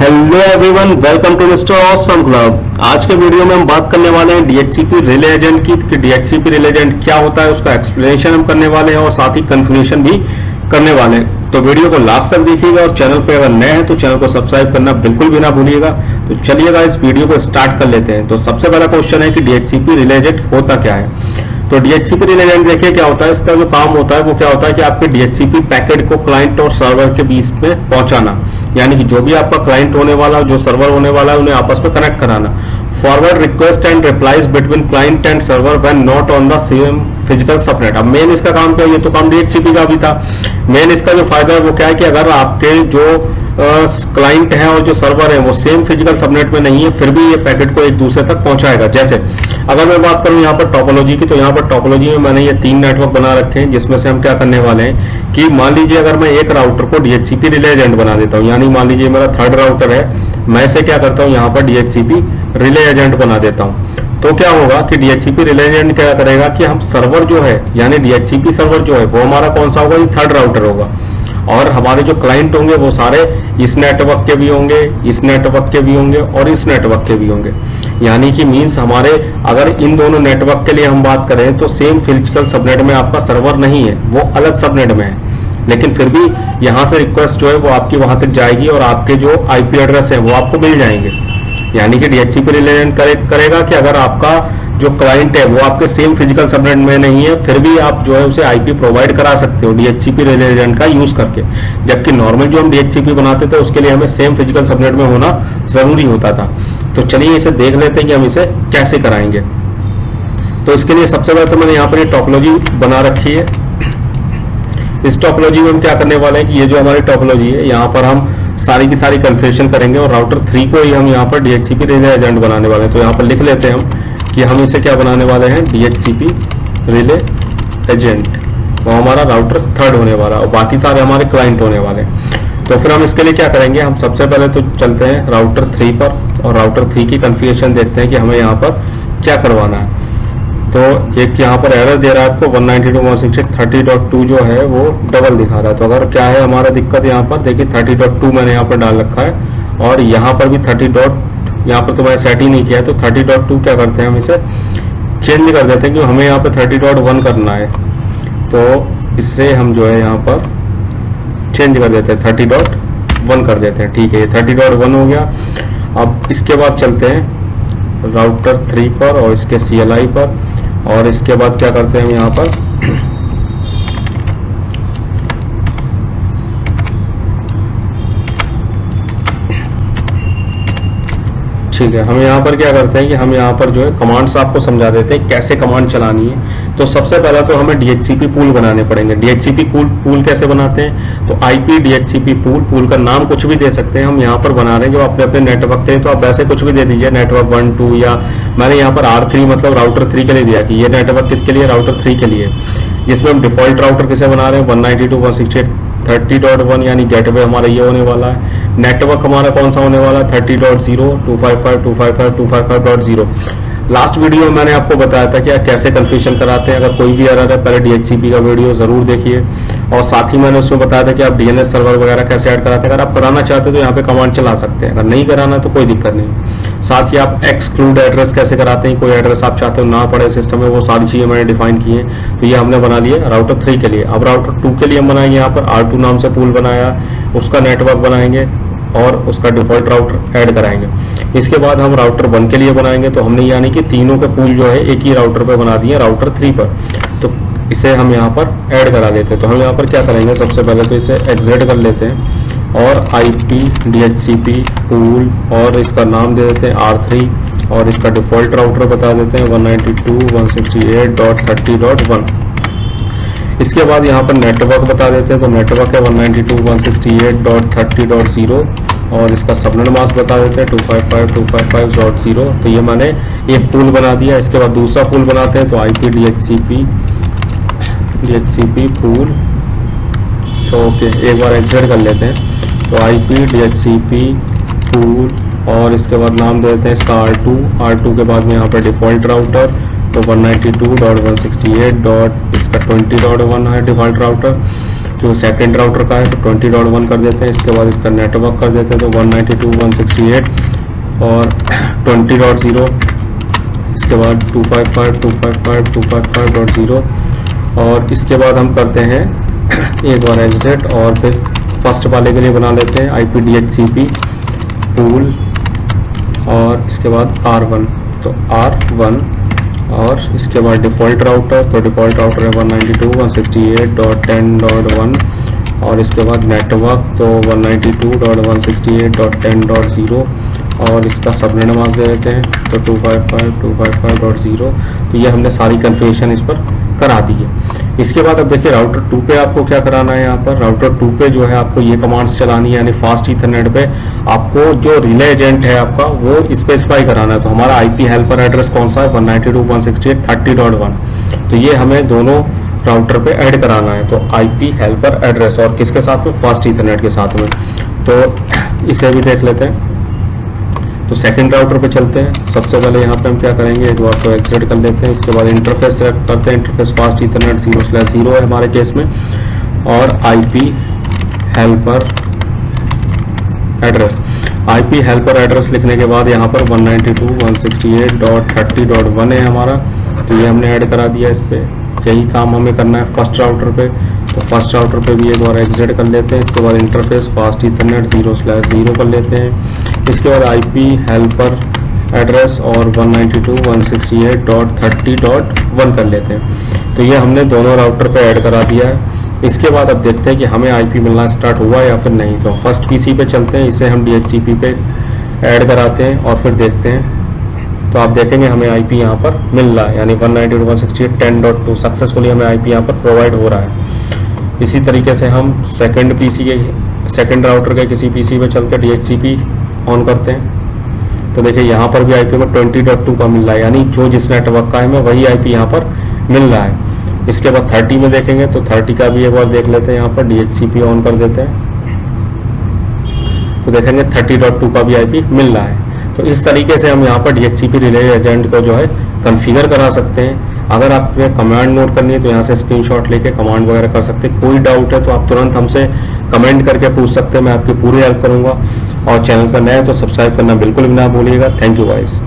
Hello everyone, welcome to mister awesome club. आज के video में हम बात करने वाले हैं डीएचसीपी रिले एजेंट की कि डीएचसीपी रिले एजेंट क्या होता है, उसका एक्सप्लेनेशन हम करने वाले हैं और साथ ही कन्फर्मेशन भी करने वाले हैं। तो वीडियो को लास्ट तक देखिएगा और चैनल पे अगर नए हैं तो चैनल को सब्सक्राइब करना बिल्कुल भी ना भूलिएगा। तो चलिएगा इस वीडियो को स्टार्ट कर लेते हैं। तो सबसे पहला क्वेश्चन है कि डीएचसीपी रिले एजेंट होता क्या है। तो डीएचसीपी रिले एजेंट देखिए क्या होता है। इसका जो काम होता है वो क्या होता है कि आपके डीएचसीपी पैकेट को क्लाइंट और सर्वर के बीच में पहुंचाना, यानी कि जो भी आपका क्लाइंट होने वाला, जो सर्वर होने वाला है, उन्हें आपस में कनेक्ट कराना। Forward request and replies between client and server when not on the same physical subnet. अब मेन इसका काम क्या है, ये तो काम डीएचसीपी का भी था। मेन इसका जो फायदा है वो क्या है कि अगर आपके जो क्लाइंट है और जो सर्वर है वो सेम फिजिकल सबनेट में नहीं है, फिर भी ये पैकेट को एक दूसरे तक पहुंचाएगा। जैसे अगर मैं बात करूं यहाँ पर टोपोलॉजी की, तो यहाँ पर टोपोलॉजी में मैंने ये 3 नेटवर्क बना रखे हैं, जिसमें से हम क्या करने वाले हैं कि मान लीजिए अगर मैं एक राउटर को डीएचसीपी रिले एजेंट बना देता हूँ, यानी मान लीजिए मेरा थर्ड राउटर है, मैं इसे क्या करता हूँ यहाँ पर डीएचसीपी रिले एजेंट बना देता हूँ। तो क्या होगा कि डीएचसीपी रिले एजेंट क्या करेगा कि हम सर्वर जो है, यानी डीएचसीपी सर्वर जो है वो हमारा कौन सा होगा, ये थर्ड राउटर होगा, और हमारे जो क्लाइंट होंगे वो सारे इस नेटवर्क के भी होंगे, इस नेटवर्क के भी होंगे और इस नेटवर्क के भी होंगे। यानी कि मींस हमारे अगर इन दोनों नेटवर्क के लिए हम बात करें तो सेम फिजिकल सबनेट में आपका सर्वर नहीं है, वो अलग सबनेट में है, लेकिन फिर भी यहाँ से रिक्वेस्ट जो है वो आपकी वहां तक जाएगी और आपके जो आईपी एड्रेस है वो आपको मिल जाएंगे। यानी कि डीएचसीपी रिले एजेंट करेगा कि अगर आपका जो क्लाइंट है वो आपके सेम फिजिकल सबनेट में नहीं है, फिर भी आप जो है उसे आईपी प्रोवाइड करा सकते हो डीएचसीपी रिले एजेंट का यूज करके। जबकि नॉर्मल जो हम डीएचसीपी बनाते थे उसके लिए हमें सेम फिजिकल सबनेट में होना जरूरी होता था। तो चलिए इसे देख लेते हैं कि हम इसे कैसे कराएंगे। तो इसके लिए सबसे पहले तो मैंने यहाँ पर ये टोपोलॉजी बना रखी है। इस टोपोलॉजी में हम क्या करने वाले हैं कि ये जो हमारी टोपोलॉजी है, यहाँ पर हम सारी की सारी कन्फिगरेशन करेंगे और राउटर 3 को ही हम यहाँ पर डीएचसीपी रिले एजेंट बनाने वाले हैं। तो यहाँ पर लिख लेते हैं हम कि हम इसे क्या बनाने वाले हैं, डीएचसीपी रिले एजेंट। वो हमारा राउटर थर्ड होने वाला और बाकी सारे हमारे क्लाइंट होने वाले। तो फिर हम इसके लिए क्या करेंगे, हम सबसे पहले तो चलते हैं राउटर 3 पर और राउटर 3 की कन्फिगरेशन देखते हैं कि हमें यहाँ पर क्या करवाना है। तो एक यहाँ पर एरर दे रहा है आपको 192.168.30.2 जो है वो डबल दिखा रहा है। तो अगर क्या है हमारा दिक्कत, यहाँ पर देखिए 30.2 मैंने यहाँ पर डाल रखा है और यहाँ पर भी 30. यहाँ पर तो मैंने सेट ही नहीं किया है। तो 30.2 क्या करते हैं, हम इसे चेंज कर देते हैं कि हमें यहाँ पर 30.1 करना है। तो इससे हम जो है यहाँ पर चेंज कर देते हैं, 30.1 कर देते हैं। ठीक है, 30.1 हो गया। अब इसके बाद चलते हैं राउटर 3 पर और इसके CLI पर, और इसके बाद क्या करते हैं हम यहाँ पर ठीक है, हम यहाँ पर क्या करते हैं कि हम यहाँ पर जो है कमांड्स आपको समझा देते हैं कैसे कमांड चलानी है। तो सबसे पहला तो हमें डीएचसीपी पूल बनाने पड़ेंगे। डीएचसीपी पूल कैसे बनाते हैं, तो आईपी डीएचसीपी पूल का नाम कुछ भी दे सकते हैं। हम यहाँ पर बना रहे हैं जो अपने अपने नेटवर्क के, तो आप वैसे कुछ भी दे दीजिए, नेटवर्क 1 2, या मैंने यहाँ पर R3 मतलब राउटर 3 के लिए दिया कि ये नेटवर्क किसके लिए, राउटर 3 के लिए, जिसमें हम डिफॉल्ट राउटर किसे बना रहे हैं 192.168.30.1 यानी गेटवे हमारा ये होने वाला है। नेटवर्क हमारा कौन सा होने वाला है 30.0 255.255.255.0। लास्ट वीडियो में मैंने आपको बताया था कि कैसे कन्फिगरेशन कराते हैं। अगर कोई भी एरर है पहले डीएचसीपी का वीडियो जरूर देखिए, और साथ ही मैंने उसमें बताया था कि आप डीएनएस सर्वर वगैरह कैसे ऐड कराते हैं। अगर आप कराना चाहते हैं तो यहाँ पे कमांड चला सकते हैं, अगर नहीं कराना तो कोई दिक्कत नहीं। साथ ही आप एक्सक्लूड एड्रेस कैसे कराते हैं, कोई एड्रेस आप चाहते हो ना पड़े सिस्टम में, वो सारी चीजें मैंने डिफाइन की है। तो ये हमने बना लिए राउटर 3 के लिए। अब राउटर 2 के लिए हम बनाएंगे, यहाँ पर R2 नाम से पूल बनाया, उसका नेटवर्क बनाएंगे और उसका डिफॉल्ट राउटर ऐड कराएंगे। इसके बाद हम राउटर 1 के लिए बनाएंगे। तो हमने यानी कि तीनों के पूल जो है एक ही राउटर पे बना दिए, राउटर 3 पर। तो इसे हम यहाँ पर ऐड करा लेते हैं। तो हम यहाँ पर क्या करेंगे, सबसे पहले तो इसे एग्जिट कर लेते हैं और आईपी डीएचसीपी पूल और इसका नाम दे देते हैं R3 और इसका डिफॉल्ट राउटर बता देते हैं 192.168.30.1। इसके बाद यहाँ पर नेटवर्क बता देते हैं। तो नेटवर्क है 192.168.30.0 और इसका सबनेट मास्क बता देते हैं 255.255.0। तो ये मैंने एक पूल बना दिया। इसके बाद दूसरा पूल बनाते हैं, तो आईपी डीएचसीपी पूल। तो ओके, एक बार एग्जिट कर लेते हैं। तो आईपी डीएचसीपी पूल और इसके बाद नाम देते हैं इसका R2 के बाद में यहाँ पर डिफॉल्ट राउटर, तो 192.168. इसका 20.1 है डिफॉल्ट राउटर। जो सेकंड राउटर का है तो 20.1 कर देते हैं। इसके बाद इसका नेटवर्क कर देते हैं तो 192.168 और 20.0, इसके बाद 255.255.255.0 और इसके बाद हम करते हैं एक बार एग्जिट और फिर फर्स्ट वाले के लिए बना लेते हैं IP DHCP पूल और इसके बाद R1, तो R1 और इसके बाद डिफ़ॉल्ट राउटर, तो डिफ़ॉल्ट राउटर है 192.168.10.1 और इसके बाद नेटवर्क तो 192.168.10.0 और इसका सबनेट मास्क दे देते हैं तो 255.255.0। तो ये हमने सारी कन्फिगरेशन इस पर करा दी है। इसके बाद अब देखिए राउटर 2 पे आपको क्या कराना है। यहाँ पर राउटर 2 पे जो है आपको ये कमांड्स चलानी है, यानी फास्ट ईथरनेट पे आपको जो रिले एजेंट है आपका वो स्पेसिफाई कराना है। तो हमारा IP हेल्पर एड्रेस कौन सा है 192.168.30.1, तो ये हमें दोनों राउटर पे ऐड कराना है। तो IP हेल्पर एड्रेस और किसके साथ में, फास्ट ईथरनेट के साथ में। तो इसे भी देख लेते हैं। तो सेकंड राउटर पे चलते हैं। सबसे पहले यहाँ पे हम क्या करेंगे, एक बार तो एग्जिट कर लेते हैं। इसके बाद इंटरफेस सेलेक्ट करते हैं। इंटरफेस फास्ट ईथरनेट 0/0 है हमारे केस में और IP helper address. IP helper address लिखने के बाद यहाँ पर 192.168.30.1 है हमारा, तो ये हमने ऐड करा दिया। इस पे यही काम हमें करना है फर्स्ट राउटर पे। तो फर्स्ट राउटर पे भी एक बार एग्जिट कर लेते हैं। इसके बाद इंटरफेस फास्ट ईथरनेट 0/0 कर लेते हैं। इसके बाद IP हेल्पर एड्रेस और 192.168.30.1 कर लेते हैं। तो ये हमने दोनों राउटर पे ऐड करा दिया है। इसके बाद अब देखते हैं कि हमें IP मिलना स्टार्ट हुआ या फिर नहीं। तो फर्स्ट PC पे चलते हैं, इसे हम DHCP पे ऐड कराते हैं और फिर देखते हैं। तो आप देखेंगे हमें IP यहाँ पर मिल रहा है, यानी 192.168.10.2 सक्सेसफुली हमें IP यहाँ पर प्रोवाइड हो रहा है। इसी तरीके से हम सेकंड राउटर के किसी PC पे चलकर DHCP ऑन करते हैं। तो देखिए यहाँ पर भी IP में 20.2 का मिल रहा है, यानी जो जिस नेटवर्क का है हमें वही IP यहाँ पर मिल रहा है। इसके बाद 30 में देखेंगे तो 30 का भी एक बार देख लेते हैं। यहाँ पर DHCP ऑन कर देते हैं तो देखेंगे 30.2 का भी IP मिल रहा है। तो इस तरीके से हम यहाँ पर DHCP रिले एजेंट को जो है कॉन्फ़िगर करा सकते हैं। अगर आपको कमांड नोट करनी है तो यहाँ से स्क्रीनशॉट लेके कमांड वगैरह कर सकते हैं। कोई डाउट है तो आप तुरंत हमसे कमेंट करके पूछ सकते हैं, मैं आपकी पूरी हेल्प करूँगा। और चैनल पर नए हैं तो सब्सक्राइब करना बिल्कुल भी ना भूलिएगा। Thank you guys.